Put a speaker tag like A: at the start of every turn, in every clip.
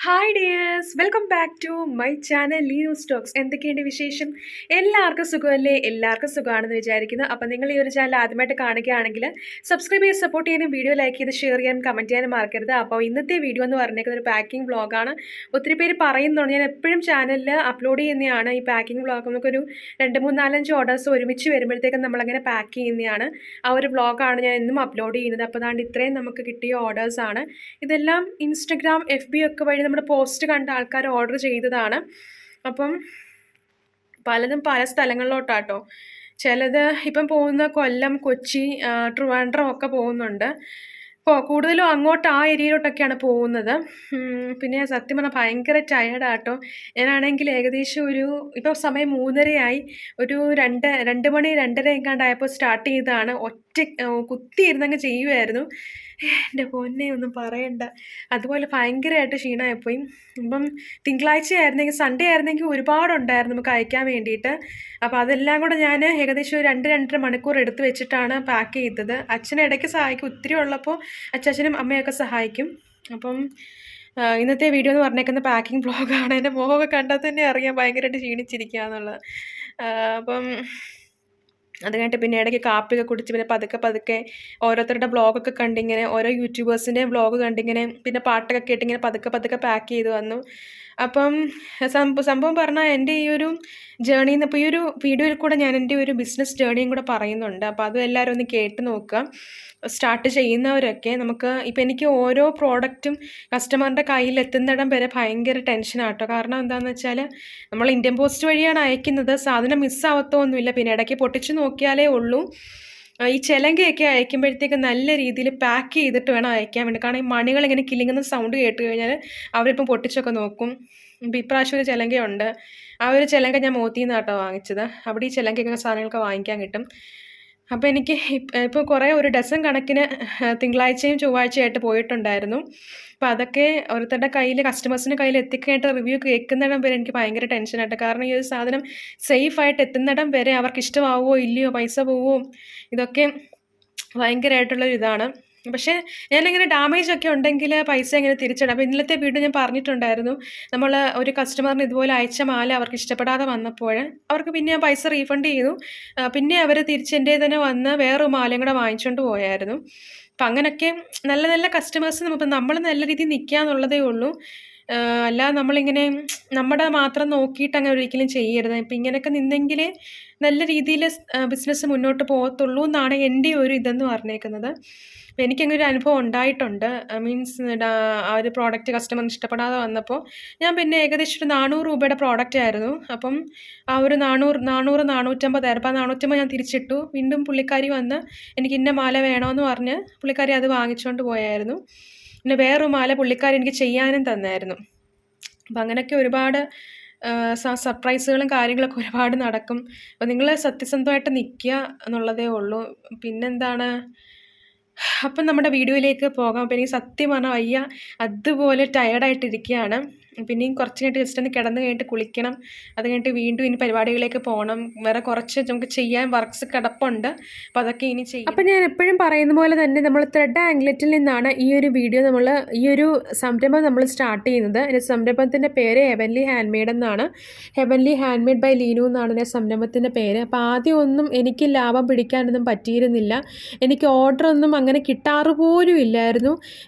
A: Hi dears welcome back to my channel Leenu stocks. എന്തൊക്കെയുണ്ട് വിശേഷം? എല്ലാവർക്കും സുഖമല്ലേ? എല്ലാവർക്കും സുഖമാണെന്ന് വിചാരിക്കുന്നു. അപ്പം നിങ്ങൾ ഈ ഒരു ചാനൽ ആദ്യമായിട്ട് കാണുകയാണെങ്കിൽ സബ്സ്ക്രൈബ് ചെയ്ത് സപ്പോർട്ട് ചെയ്യാനും വീഡിയോ ലൈക്ക് ചെയ്ത് ഷെയർ ചെയ്യാനും കമൻറ്റ് ചെയ്യാനും മറക്കരുത്. അപ്പോൾ ഇന്നത്തെ വീഡിയോ എന്ന് പറഞ്ഞേക്കുന്നത് ഒരു പാക്കിംഗ് വ്ളോഗാണ്. ഒത്തിരി പേര് പറയുന്നുണ്ട്, ഞാൻ എപ്പോഴും ചാനലിൽ അപ്ലോഡ് ചെയ്യുന്നതാണ് ഈ പാക്കിംഗ് വ്ളോഗ്. നമുക്കൊരു 2, 3, 4, 5 ഓർഡേഴ്സ് ഒരുമിച്ച് വരുമ്പോഴത്തേക്കും നമ്മളങ്ങനെ പാക്ക് ചെയ്യുന്നതാണ്. ആ ഒരു വ്ളോഗാണ് ഞാൻ എന്നും അപ്ലോഡ് ചെയ്യുന്നത്. അപ്പോൾ അതാണ്ട് ഇത്രയും നമുക്ക് കിട്ടിയ ഓർഡേഴ്സാണ്. ഇതെല്ലാം ഇൻസ്റ്റഗ്രാം FB ഒക്കെ വഴി നമ്മുടെ പോസ്റ്റ് കണ്ട ആൾക്കാർ ഓർഡർ ചെയ്തതാണ്. അപ്പം പലതും പല സ്ഥലങ്ങളിലോട്ടാട്ടോ. ചിലത് ഇപ്പം പോകുന്ന കൊല്ലം, കൊച്ചി, ട്രിവാൻഡ്രം ഒക്കെ പോകുന്നുണ്ട്. കൂടുതലും അങ്ങോട്ട് ആ ഏരിയയിലോട്ടൊക്കെയാണ് പോകുന്നത്. പിന്നെ സത്യം പറഞ്ഞാൽ ഭയങ്കര ടയേർഡാട്ടോ. ഞാനാണെങ്കിൽ ഏകദേശം ഇപ്പോൾ സമയം 3:30 ഒരു 2 മണി 2:30 എങ്ങാണ്ടായപ്പോൾ സ്റ്റാർട്ട് ചെയ്തതാണ്. കുത്തിയിരുന്നങ്ങ് ചെയ്യുമായിരുന്നു. എൻ്റെ പൊന്നെ ഒന്നും പറയണ്ട. അതുപോലെ ഭയങ്കരമായിട്ട് ക്ഷീണമായിപ്പോയി. ഇപ്പം തിങ്കളാഴ്ച ആയിരുന്നെങ്കിൽ, സൺഡേ ആയിരുന്നെങ്കിൽ ഒരുപാടുണ്ടായിരുന്നു നമുക്ക് അയക്കാൻ വേണ്ടിയിട്ട്. അപ്പോൾ അതെല്ലാം കൂടെ ഞാൻ ഏകദേശം 2-2.5 മണിക്കൂർ എടുത്ത് വെച്ചിട്ടാണ് പാക്ക് ചെയ്തത്. അച്ഛനെ ഇടയ്ക്ക് സഹായിക്കും, ഒത്തിരി ഉള്ളപ്പോൾ അച്ഛനും അമ്മയൊക്കെ സഹായിക്കും. അപ്പം ഇന്നത്തെ വീഡിയോ എന്ന് പറഞ്ഞേക്കുന്ന പാക്കിംഗ് വ്ളോഗാണ്. എൻ്റെ മുഖമൊക്കെ കണ്ടാൽ തന്നെ അറിയാം ഭയങ്കരമായിട്ട് ക്ഷീണിച്ചിരിക്കുക എന്നുള്ളത്. അപ്പം അത് കഴിഞ്ഞിട്ട് പിന്നെ ഇടയ്ക്ക് കാപ്പിയൊക്കെ കുടിച്ച് പിന്നെ പതുക്കെ ഓരോരുത്തരുടെ വ്ളോഗൊക്കെ കണ്ടിങ്ങനെ, ഓരോ യൂട്യൂബേഴ്സിൻ്റെ വ്ളോഗ് കണ്ടിങ്ങനെ, പിന്നെ പാട്ടൊക്കെ കേട്ടിങ്ങനെ പതുക്കെ പാക്ക് ചെയ്ത് വന്നു. അപ്പം സംഭവം പറഞ്ഞാൽ എൻ്റെ ഈ ഒരു ജേർണിന്ന് ഇപ്പോൾ ഈ ഒരു വീഡിയോയിൽ കൂടെ ഞാൻ എൻ്റെ ഒരു ബിസിനസ് ജേർണിയും കൂടെ പറയുന്നുണ്ട്. അപ്പോൾ അത് എല്ലാവരും ഒന്ന് കേട്ട് നോക്കുക. സ്റ്റാർട്ട് ചെയ്യുന്നവരൊക്കെ നമുക്ക് ഇപ്പോൾ എനിക്ക് ഓരോ പ്രോഡക്റ്റും കസ്റ്റമറിൻ്റെ കയ്യിൽ എത്തുന്നിടം വരെ ഭയങ്കര ടെൻഷനാട്ടോ. കാരണം എന്താണെന്ന് വെച്ചാൽ നമ്മൾ ഇന്ത്യൻ പോസ്റ്റ് വഴിയാണ് അയക്കുന്നത്. സാധനം മിസ്സാവത്തൊന്നുമില്ല. പിന്നെ ഇടയ്ക്ക് പൊട്ടിച്ച് നോക്കിയാലേ ഉള്ളൂ. ഈ ചിലങ്കയൊക്കെ അയക്കുമ്പോഴത്തേക്ക് നല്ല രീതിയിൽ പാക്ക് ചെയ്തിട്ട് വേണം അയക്കാൻ വേണ്ടി. കാരണം ഈ മണികൾ ഇങ്ങനെ കിലുങ്ങുന്ന സൗണ്ട് കേട്ട് കഴിഞ്ഞാൽ അവരിപ്പം പൊട്ടിച്ചൊക്കെ നോക്കും. ഇപ്പം ഇപ്രാവശ്യം ഒരു ചിലങ്കയുണ്ട്. ആ ഒരു ചിലങ്ക ഞാൻ മോത്തിയിൽ നിന്നാട്ടോ വാങ്ങിച്ചത്. അവിടെ ഈ ചിലങ്കയൊക്കെ സാധനങ്ങളൊക്കെ വാങ്ങിക്കാൻ കിട്ടും. അപ്പോൾ എനിക്ക് ഇപ്പോൾ കുറേ ഒരു ഡസൻ കണക്കിന് തിങ്കളാഴ്ചയും ചൊവ്വാഴ്ചയായിട്ട് പോയിട്ടുണ്ടായിരുന്നു. അപ്പോൾ അതൊക്കെ ഓരോരുത്തരുടെ കയ്യിൽ, കസ്റ്റമേഴ്സിൻ്റെ കയ്യിൽ എത്തിക്കാനായിട്ട് റിവ്യൂ കേൾക്കുന്നിടം വരെ എനിക്ക് ഭയങ്കര ടെൻഷനായിട്ട്. കാരണം ഈ ഒരു സാധനം സേഫായിട്ട് എത്തുന്നിടം വരെ അവർക്ക് ഇഷ്ടമാവുമോ ഇല്ലയോ, പൈസ പോവുമോ, ഇതൊക്കെ ഭയങ്കരമായിട്ടുള്ളൊരു ഇതാണ്. പക്ഷേ ഞാനിങ്ങനെ ഡാമേജ് ഒക്കെ ഉണ്ടെങ്കിൽ പൈസ എങ്ങനെ തിരിച്ചിടാം. അപ്പോൾ ഇന്നലത്തെ വീഡിയോ ഞാൻ പറഞ്ഞിട്ടുണ്ടായിരുന്നു, നമ്മൾ ഒരു കസ്റ്റമറിന് ഇതുപോലെ അയച്ച മാല അവർക്ക് ഇഷ്ടപ്പെടാതെ വന്നപ്പോൾ അവർക്ക് പിന്നെ ഞാൻ പൈസ റീഫണ്ട് ചെയ്തു. പിന്നെ അവർ തിരിച്ചെൻ്റെ തന്നെ വന്ന് വേറൊരു മാലയും കൂടെ വാങ്ങിച്ചുകൊണ്ട് പോയായിരുന്നു. അപ്പം അങ്ങനെയൊക്കെ നല്ല നല്ല കസ്റ്റമേഴ്സ് നമ്മൾ നല്ല രീതിയിൽ നിൽക്കുക എന്നുള്ളതേ ഉള്ളൂ. അല്ലാതെ നമ്മളിങ്ങനെ നമ്മുടെ മാത്രം നോക്കിയിട്ട് അങ്ങനെ ഒരിക്കലും ചെയ്യരുത്. ഇപ്പം ഇങ്ങനെയൊക്കെ നിന്നെങ്കിലേ നല്ല രീതിയിൽ ബിസിനസ് മുന്നോട്ട് പോകത്തുള്ളൂ എന്നാണ് എൻ്റെ ഒരു ഇതെന്ന് പറഞ്ഞേക്കുന്നത്. അപ്പം എനിക്കങ്ങനെ ഒരു അനുഭവം ഉണ്ടായിട്ടുണ്ട്. മീൻസ് ആ ഒരു പ്രോഡക്റ്റ് കസ്റ്റമറിന് ഇഷ്ടപ്പെടാതെ വന്നപ്പോൾ ഞാൻ പിന്നെ ഏകദേശം ഒരു 400 രൂപയുടെ പ്രോഡക്റ്റ് ആയിരുന്നു. അപ്പം ആ ഒരു 450 ആയിരുന്നു. അപ്പോൾ ആ 450 ഞാൻ തിരിച്ചിട്ടു. വീണ്ടും പുള്ളിക്കാരി വന്ന് എനിക്ക് ഇന്ന മാല വേണമെന്ന് പറഞ്ഞ് പുള്ളിക്കാരി അത് വാങ്ങിച്ചുകൊണ്ട് പോയായിരുന്നു. പിന്നെ വേറൊരു മാല പുള്ളിക്കാരി എനിക്ക് ചെയ്യാനും തന്നായിരുന്നു. അപ്പം അങ്ങനെയൊക്കെ ഒരുപാട് സർപ്രൈസുകളും കാര്യങ്ങളൊക്കെ ഒരുപാട് നടക്കും. അപ്പോൾ നിങ്ങൾ സത്യസന്ധമായിട്ട് നിൽക്കുക എന്നുള്ളതേ ഉള്ളൂ. പിന്നെന്താണ്, അപ്പം നമ്മുടെ വീഡിയോയിലേക്ക് പോകാം. അപ്പോൾ എനിക്ക് സത്യം പറഞ്ഞാൽ വയ്യ, അതുപോലെ ടയേർഡായിട്ടിരിക്കുകയാണ്. പിന്നെയും കുറച്ച് കഴിഞ്ഞിട്ട് ജസ്റ്റ് ഒന്ന് കിടന്ന് കഴിഞ്ഞിട്ട് കുളിക്കണം. അത് കഴിഞ്ഞിട്ട് വീണ്ടും ഇനി പരിപാടികളിലേക്ക് പോകണം. വേറെ കുറച്ച് നമുക്ക് ചെയ്യാൻ വർക്ക്സ് കിടപ്പുണ്ട്. അപ്പോൾ അതൊക്കെ ഇനി ചെയ്യും. അപ്പം ഞാൻ എപ്പോഴും പറയുന്ന പോലെ തന്നെ നമ്മൾ ത്രെഡ് ആംഗ്ലറ്റിൽ നിന്നാണ് ഈ ഒരു വീഡിയോ ഈ ഒരു സംരംഭം നമ്മൾ സ്റ്റാർട്ട് ചെയ്യുന്നത്. എൻ്റെ സംരംഭത്തിൻ്റെ പേര് ഹെവൻലി ഹാൻഡ് മെയ്ഡ് എന്നാണ്. Heavenly hand made by Leenu എന്നാണ് എൻ്റെ സംരംഭത്തിൻ്റെ പേര്. അപ്പോൾ ആദ്യമൊന്നും എനിക്ക് ലാഭം പിടിക്കാനൊന്നും പറ്റിയിരുന്നില്ല. എനിക്ക് ഓർഡറൊന്നും അങ്ങനെ കിട്ടാറ് പോലും ഇല്ലായിരുന്നു.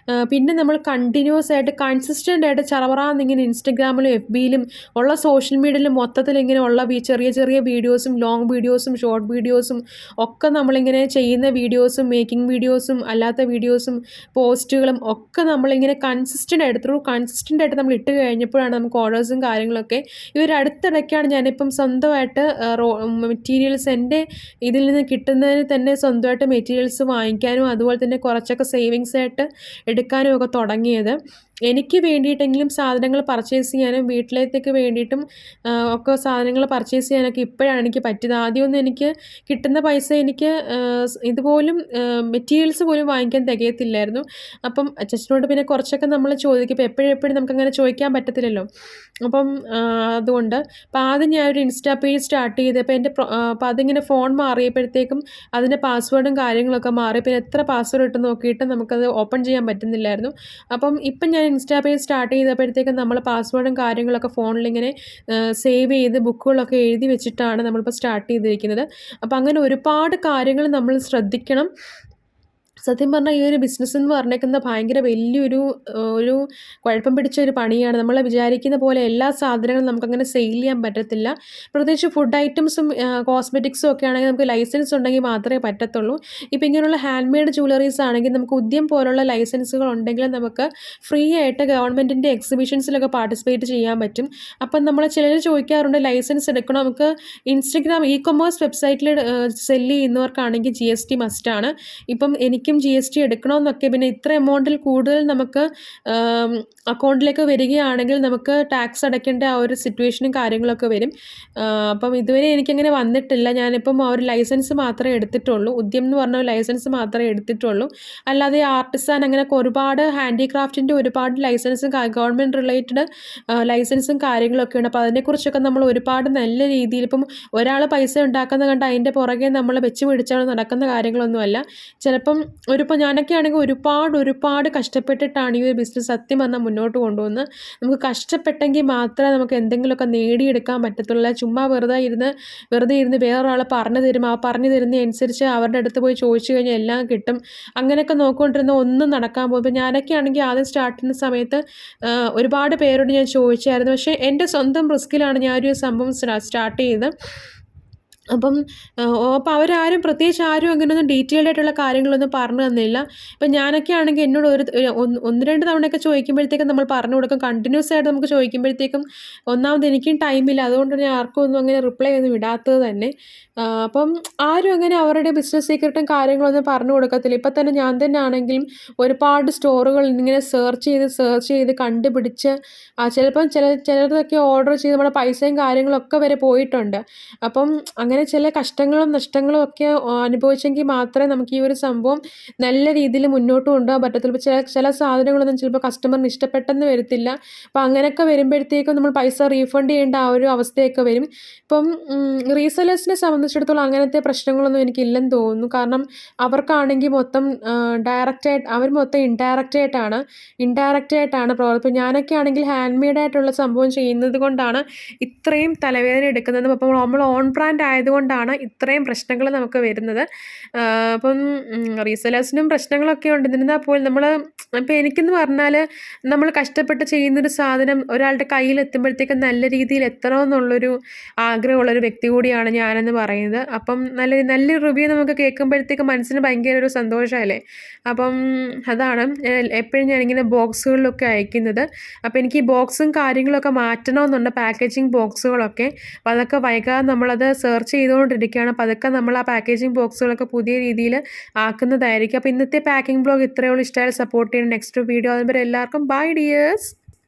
A: പിന്നെ നമ്മൾ കണ്ടിന്യൂസ് ആയിട്ട് കൺസിസ്റ്റൻ്റ് ആയിട്ട് ചറവറാന്നിങ്ങനെ ഇൻസ്റ്റഗ്രാമിലും FBയിലും ഉള്ള സോഷ്യൽ മീഡിയയിലും മൊത്തത്തിൽ ഇങ്ങനെ ഉള്ള ചെറിയ ചെറിയ വീഡിയോസും ലോങ് വീഡിയോസും ഷോർട്ട് വീഡിയോസും ഒക്കെ നമ്മളിങ്ങനെ ചെയ്യുന്ന വീഡിയോസും മേക്കിംഗ് വീഡിയോസും അല്ലാത്ത വീഡിയോസും പോസ്റ്റുകളും ഒക്കെ നമ്മളിങ്ങനെ കൺസിസ്റ്റൻ്റ് ആയിട്ട് നമ്മൾ ഇട്ട് കഴിഞ്ഞപ്പോഴാണ് നമുക്ക് ഓർഡേഴ്സും കാര്യങ്ങളൊക്കെ. ഈ ഒരു അടുത്തിടയ്ക്കാണ് ഞാനിപ്പം സ്വന്തമായിട്ട് മെറ്റീരിയൽസ് എൻ്റെ ഇതിൽ നിന്ന് കിട്ടുന്നതിന് തന്നെ സ്വന്തമായിട്ട് മെറ്റീരിയൽസ് വാങ്ങിക്കാനും അതുപോലെ തന്നെ കുറച്ചൊക്കെ സേവിങ്സ് ആയിട്ട് എടുക്കാനും ഒക്കെ തുടങ്ങിയത്. എനിക്ക് വേണ്ടിയിട്ടെങ്കിലും സാധനങ്ങൾ പർച്ചേസ് ചെയ്യാനും വീട്ടിലേക്ക് വേണ്ടിയിട്ടും ഒക്കെ സാധനങ്ങൾ പർച്ചേസ് ചെയ്യാനൊക്കെ ഇപ്പോഴാണ് എനിക്ക് പറ്റിയത്. ആദ്യമൊന്നും എനിക്ക് കിട്ടുന്ന പൈസ എനിക്ക് ഇതുപോലും മെറ്റീരിയൽസ് പോലും വാങ്ങിക്കാൻ തികയത്തില്ലായിരുന്നു. അപ്പം അച്ഛനോട് പിന്നെ കുറച്ചൊക്കെ നമ്മൾ ചോദിക്കും. ഇപ്പോൾ എപ്പോഴും നമുക്കങ്ങനെ ചോദിക്കാൻ പറ്റത്തില്ലല്ലോ. അപ്പം അതുകൊണ്ട് അപ്പോൾ ആദ്യം ഞാനൊരു ഇൻസ്റ്റാ പേജ് സ്റ്റാർട്ട് ചെയ്തപ്പോൾ അപ്പോൾ അതിങ്ങനെ ഫോൺ മാറിയപ്പോഴത്തേക്കും അതിൻ്റെ പാസ്വേഡും കാര്യങ്ങളൊക്കെ മാറി. പിന്നെ എത്ര പാസ്വേഡ് ഇട്ട് നോക്കിയിട്ട് നമുക്കത് ഓപ്പൺ ചെയ്യാൻ പറ്റുന്നില്ലായിരുന്നു. അപ്പം ഇപ്പം ഞാൻ ഇൻസ്റ്റാ പേജ് സ്റ്റാർട്ട് ചെയ്തപ്പോഴത്തേക്കും നമ്മൾ പാസ്വേഡും കാര്യങ്ങളൊക്കെ ഫോണിലിങ്ങനെ സേവ് ചെയ്ത് ബുക്കുകളൊക്കെ എഴുതി വെച്ചിട്ടാണ് നമ്മളിപ്പോൾ സ്റ്റാർട്ട് ചെയ്തിരിക്കുന്നത്. അപ്പോൾ അങ്ങനെ ഒരുപാട് കാര്യങ്ങൾ നമ്മൾ ശ്രദ്ധിക്കണം. സത്യം പറഞ്ഞാൽ ഈ ഒരു ബിസിനസ് എന്ന് പറഞ്ഞേക്കുന്നത് ഭയങ്കര വലിയൊരു ഒരു കുഴപ്പം പിടിച്ച ഒരു പണിയാണ്. നമ്മൾ വിചാരിക്കുന്ന പോലെ എല്ലാ സാധനങ്ങളും നമുക്കങ്ങനെ സെയിൽ ചെയ്യാൻ പറ്റത്തില്ല. പ്രത്യേകിച്ച് ഫുഡ് ഐറ്റംസും കോസ്മെറ്റിക്സും ഒക്കെ ആണെങ്കിൽ നമുക്ക് ലൈസൻസ് ഉണ്ടെങ്കിൽ മാത്രമേ പറ്റത്തുള്ളൂ. ഇപ്പോൾ ഇങ്ങനെയുള്ള ഹാൻഡ് മെയ്ഡ് ജ്വല്ലറീസ് ആണെങ്കിൽ നമുക്ക് ഉദ്യം പോലുള്ള ലൈസൻസുകൾ ഉണ്ടെങ്കിൽ നമുക്ക് ഫ്രീ ആയിട്ട് ഗവൺമെൻറ്റിൻ്റെ എക്സിബിഷൻസിലൊക്കെ പാർട്ടിസിപ്പേറ്റ് ചെയ്യാൻ പറ്റും. അപ്പം നമ്മൾ ചിലർ ചോദിക്കാറുണ്ട് ലൈസൻസ് എടുക്കണോ? നമുക്ക് ഇൻസ്റ്റഗ്രാം കൊമേഴ്സ് വെബ്സൈറ്റിൽ സെല്ല് ചെയ്യുന്നവർക്കാണെങ്കിൽ GST മസ്റ്റാണ്. ഇപ്പം എനിക്കും GST എടുക്കണമെന്നൊക്കെ, പിന്നെ ഇത്ര എമൗണ്ടിൽ കൂടുതൽ നമുക്ക് അക്കൗണ്ടിലേക്ക് വരികയാണെങ്കിൽ നമുക്ക് ടാക്സ് അടയ്ക്കേണ്ട ആ ഒരു സിറ്റുവേഷനും കാര്യങ്ങളൊക്കെ വരും. അപ്പം ഇതുവരെ എനിക്കങ്ങനെ വന്നിട്ടില്ല. ഞാനിപ്പം ആ ഒരു ലൈസൻസ് മാത്രമേ എടുത്തിട്ടുള്ളൂ. ഉദ്യം എന്ന് പറഞ്ഞ ലൈസൻസ് മാത്രമേ എടുത്തിട്ടുള്ളൂ. അല്ലാതെ ആർട്ടിസാൻ അങ്ങനെയൊക്കെ ഒരുപാട് ഹാൻഡിക്രാഫ്റ്റിൻ്റെ ഒരുപാട് ലൈസൻസും ഗവൺമെൻറ് റിലേറ്റഡ് ലൈസൻസും കാര്യങ്ങളൊക്കെ ഉണ്ട്. അപ്പോൾ അതിനെക്കുറിച്ചൊക്കെ നമ്മൾ ഒരുപാട് നല്ല രീതിയിൽ ഇപ്പം ഒരാൾ പൈസ ഉണ്ടാക്കുന്ന കണ്ട് അതിൻ്റെ പുറകെ നമ്മൾ വെച്ച് പിടിച്ചാൽ നടക്കുന്ന കാര്യങ്ങളൊന്നുമല്ല. ചിലപ്പം ഇപ്പോൾ ഞാനൊക്കെ ആണെങ്കിൽ ഒരുപാട് കഷ്ടപ്പെട്ടിട്ടാണ് ഈ ഒരു ബിസിനസ് സത്യം പറഞ്ഞാൽ മുന്നോട്ട് കൊണ്ടുപോകുന്നത്. നമുക്ക് കഷ്ടപ്പെട്ടെങ്കിൽ മാത്രമേ നമുക്ക് എന്തെങ്കിലുമൊക്കെ നേടിയെടുക്കാൻ പറ്റത്തുള്ളൂ. ചുമ്മാ വെറുതെ ഇരുന്ന് വേറൊരാൾ പറഞ്ഞു തരും, ആ പറഞ്ഞു തരുന്നതനുസരിച്ച് അവരുടെ അടുത്ത് പോയി ചോദിച്ചു കഴിഞ്ഞാൽ എല്ലാം കിട്ടും. അങ്ങനെയൊക്കെ നോക്കിക്കൊണ്ടിരുന്ന ഒന്നും നടക്കാൻ പോകും. ഇപ്പോൾ ഞാനൊക്കെ ആണെങ്കിൽ ആദ്യം സ്റ്റാർട്ട് ചെയ്യുന്ന സമയത്ത് ഒരുപാട് പേരോട് ഞാൻ ചോദിച്ചായിരുന്നു. പക്ഷേ എൻ്റെ സ്വന്തം റിസ്കിലാണ് ഞാനൊരു സംഭവം സ്റ്റാർട്ട് ചെയ്തത്. അപ്പം അവരാരും പ്രത്യേകിച്ച് ആരും അങ്ങനെയൊന്നും ഡീറ്റെയിൽഡ് ആയിട്ടുള്ള കാര്യങ്ങളൊന്നും പറഞ്ഞു തന്നില്ല. ഇപ്പം ഞാനൊക്കെ ആണെങ്കിൽ എന്നോട് ഒന്ന് രണ്ട് തവണയൊക്കെ ചോദിക്കുമ്പോഴത്തേക്കും നമ്മൾ പറഞ്ഞു കൊടുക്കും. കണ്ടിന്യൂസ് ആയിട്ട് നമുക്ക് ചോദിക്കുമ്പോഴത്തേക്കും ഒന്നാമത് എനിക്കും ടൈമില്ല, അതുകൊണ്ട് ഞാൻ ആർക്കും ഒന്നും അങ്ങനെ റിപ്ലൈ ഒന്നും ഇടാത്തത് തന്നെ. അപ്പം ആരും അങ്ങനെ അവരുടെ ബിസിനസ് സീക്രട്ടും കാര്യങ്ങളൊന്നും പറഞ്ഞു കൊടുക്കത്തില്ല. ഇപ്പം തന്നെ ഞാൻ തന്നെ ആണെങ്കിലും ഒരുപാട് സ്റ്റോറുകൾ ഇങ്ങനെ സെർച്ച് ചെയ്ത് കണ്ടുപിടിച്ച് ചിലപ്പം ചിലതൊക്കെ ഓർഡർ ചെയ്ത് നമ്മുടെ പൈസയും കാര്യങ്ങളൊക്കെ വരെ പോയിട്ടുണ്ട്. അപ്പം അങ്ങനെ ചില കഷ്ടങ്ങളും നഷ്ടങ്ങളും ഒക്കെ അനുഭവിച്ചെങ്കിൽ മാത്രമേ നമുക്ക് ഈ ഒരു സംഭവം നല്ല രീതിയിൽ മുന്നോട്ട് കൊണ്ടുപോകാൻ പറ്റത്തുള്ളൂ. ഇപ്പോൾ ചില സാധനങ്ങളൊന്നും ചിലപ്പോൾ കസ്റ്റമറിന് ഇഷ്ടപ്പെട്ടെന്ന് വരത്തില്ല. അപ്പോൾ അങ്ങനെയൊക്കെ വരുമ്പോഴത്തേക്കും നമ്മൾ പൈസ റീഫണ്ട് ചെയ്യേണ്ട ആ ഒരു അവസ്ഥയൊക്കെ വരും. ഇപ്പം റീസെല്ലേഴ്സിനെ സംബന്ധിച്ചിടത്തോളം അങ്ങനത്തെ പ്രശ്നങ്ങളൊന്നും എനിക്കില്ലെന്ന് തോന്നുന്നു. കാരണം അവർക്കാണെങ്കിൽ മൊത്തം അവർ മൊത്തം ഇൻഡയറക്റ്റ് ആയിട്ടാണ് ഇപ്പോൾ ഞാനൊക്കെ ആണെങ്കിൽ ഹാൻഡ് മെയ്ഡ് ആയിട്ടുള്ള സംഭവം ചെയ്യുന്നത് കൊണ്ടാണ് ഇത്രയും തലവേദന എടുക്കുന്നത്. അപ്പോൾ നമ്മൾ ഓൺ ബ്രാൻഡ് ആയതുകൊണ്ടാണ് ഇത്രയും പ്രശ്നങ്ങൾ നമുക്ക് വരുന്നത്. അപ്പം റീസെല്ലേഴ്സിനും പ്രശ്നങ്ങളൊക്കെ ഉണ്ട്. എന്നിരുന്നാൽ പോലും ഇപ്പോൾ എനിക്കെന്ന് പറഞ്ഞാൽ നമ്മൾ കഷ്ടപ്പെട്ട് ചെയ്യുന്നൊരു സാധനം ഒരാളുടെ കയ്യിലെത്തുമ്പോഴത്തേക്കും നല്ല രീതിയിൽ എത്തണമെന്നുള്ളൊരു ആഗ്രഹമുള്ളൊരു വ്യക്തി കൂടിയാണ് ഞാനെന്ന് പറയുന്നത്. അപ്പം നല്ല റിവ്യൂ നമുക്ക് കേൾക്കുമ്പോഴത്തേക്കും മനസ്സിന് ഭയങ്കര ഒരു സന്തോഷമല്ലേ. അപ്പം അതാണ് എപ്പോഴും ഞാനിങ്ങനെ ബോക്സുകളിലൊക്കെ അയക്കുന്നത്. അപ്പോൾ എനിക്ക് ഈ ബോക്സും കാര്യങ്ങളൊക്കെ മാറ്റണമെന്നുണ്ട്, പാക്കേജിങ് ബോക്സുകളൊക്കെ. അപ്പോൾ അതൊക്കെ വൈകാതെ നമ്മളത് സെർച്ച് ചെയ്തുകൊണ്ടിരിക്കുകയാണ്. അപ്പോൾ അതൊക്കെ നമ്മൾ ആ പാക്കേജിങ് ബോക്സുകളൊക്കെ പുതിയ രീതിയിൽ ആക്കുന്നതായിരിക്കും. അപ്പോൾ ഇന്നത്തെ പാക്കിംഗ് ബ്ലോഗ് ഇത്രയേ ഉള്ളൂ. ഇഷ്ടമായാൽ സപ്പോർട്ട് ചെയ്യണം. നെക്സ്റ്റ് വീഡിയോ ആകുമ്പോൾ എല്ലാവർക്കും ബൈ ഡിയേഴ്സ്.